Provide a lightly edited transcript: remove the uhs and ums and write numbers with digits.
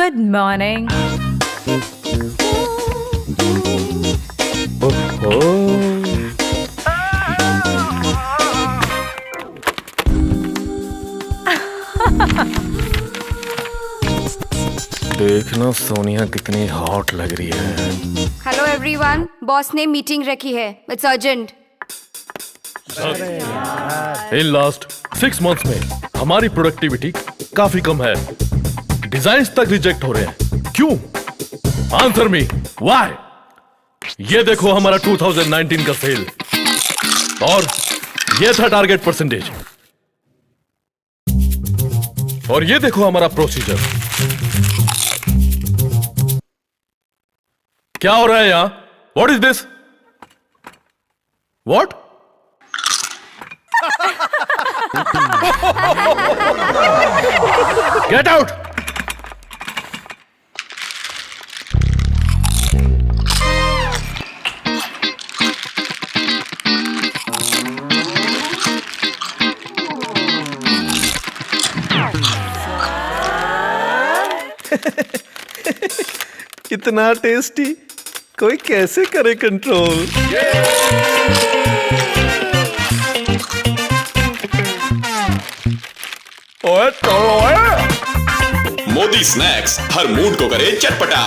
Good morning. देखना सोनिया कितनी hot लग रही है। हेलो एवरीवन, बॉस ने मीटिंग रखी है, it's urgent. In last 6 months में हमारी प्रोडक्टिविटी काफी कम है। डिजाइन्स तक रिजेक्ट हो रहे हैं, क्यों? Answer me, why? ये देखो हमारा 2019 का सेल और ये था टारगेट परसेंटेज, और ये देखो हमारा प्रोसीजर। क्या हो रहा है यहां? What is this? What? Get out! इतना टेस्टी कोई कैसे करे कंट्रोल। ओए चलो ओए! मोदी स्नैक्स हर मूड को करे चटपटा।